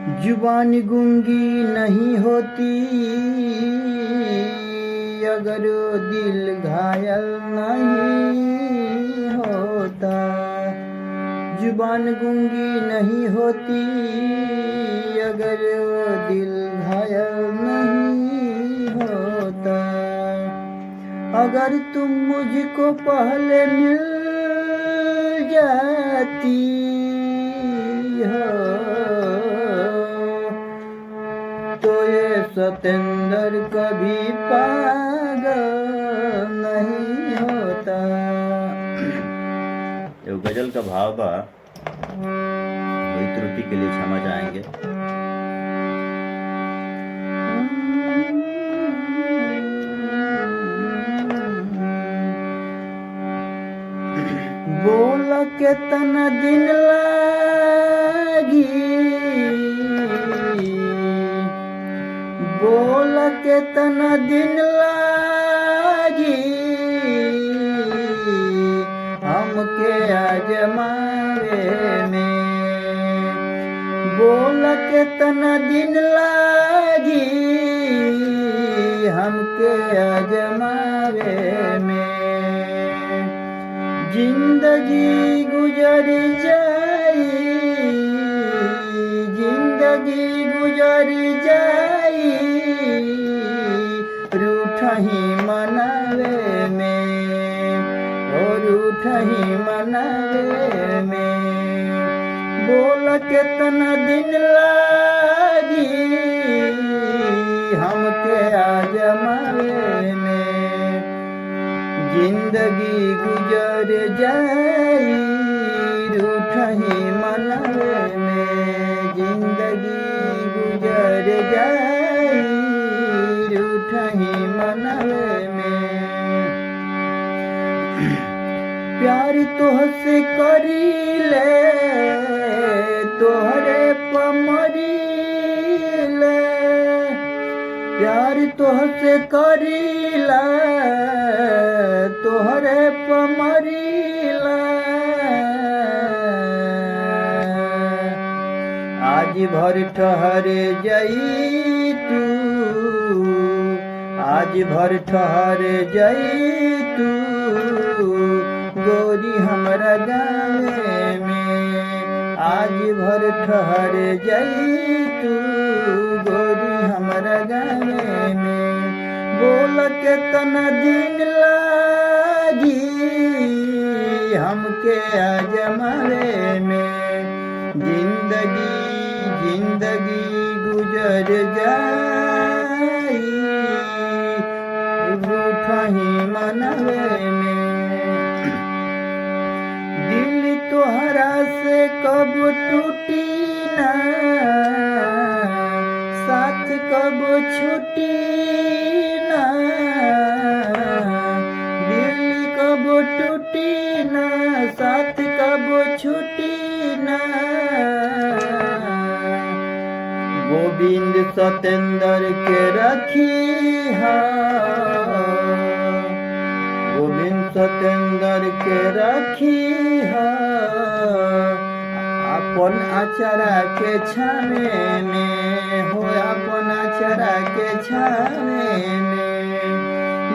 जुबान गूंगी नहीं होती अगर दिल घायल नहीं होता। जुबान गूंगी नहीं होती अगर दिल घायल नहीं होता। अगर तुम मुझको पहले मिल जाती हो तो ये सतेंद्र कभी पागल नहीं होता। एगो गजल का भाव बा, वही त्रुटि के लिए क्षमा चाहेंगे। बोल के तना दिन लागी, बोल के तना दिन लागी हमके आजमावे में। बोल के तना दिन लागी हमके आजमावे में। जिंदगी गुजर जाई, जिंदगी गुजर जाई रूठही मनावे में, और रूठही मनावे में। बोल के तना दिन लागी हमके आजमावे में। जिंदगी गुजर जाई रूठही मनावे में। जिंदगी गुजर जाई रूठही मनावे में। प्यार तोहसे करी ले तोहरे पमरी ले। प्यार तोहसे करीला तोहरे पमरीला। आज भर ठहर जाई तू, आज भर ठहर जाई तू गोरी हमरा गाँव में। आज भर ठहर जाई तू गोरी हमरा गाँव में। बोल के तना दिन लागी हमके आजमावे में। जिंदगी जिंदगी गुजर जाई रूठही मनावे में। दिल तोहरा से कब टूटी ना साथ कब छूटी ना। दिल कब टूटी ना साथ कब छूटी ना। गोविंद सतेंद्र के रखी हा, गोविंद सतेंद्र के रखी हा अपन आचरा के छावे में हो। अपन आचरा के छावे में।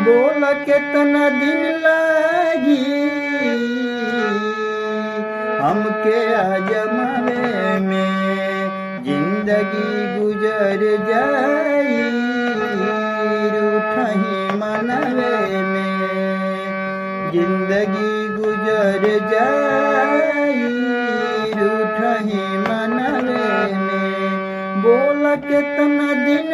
बोल के तना दिन लागी हमके आजमावे में। जिंदगी गुजर जाई रूठही मनावे में। जिंदगी गुजर जाई रूठही मनावे में। बोल के तना दिन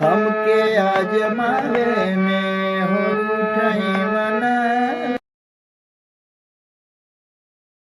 हमके आजमावे में।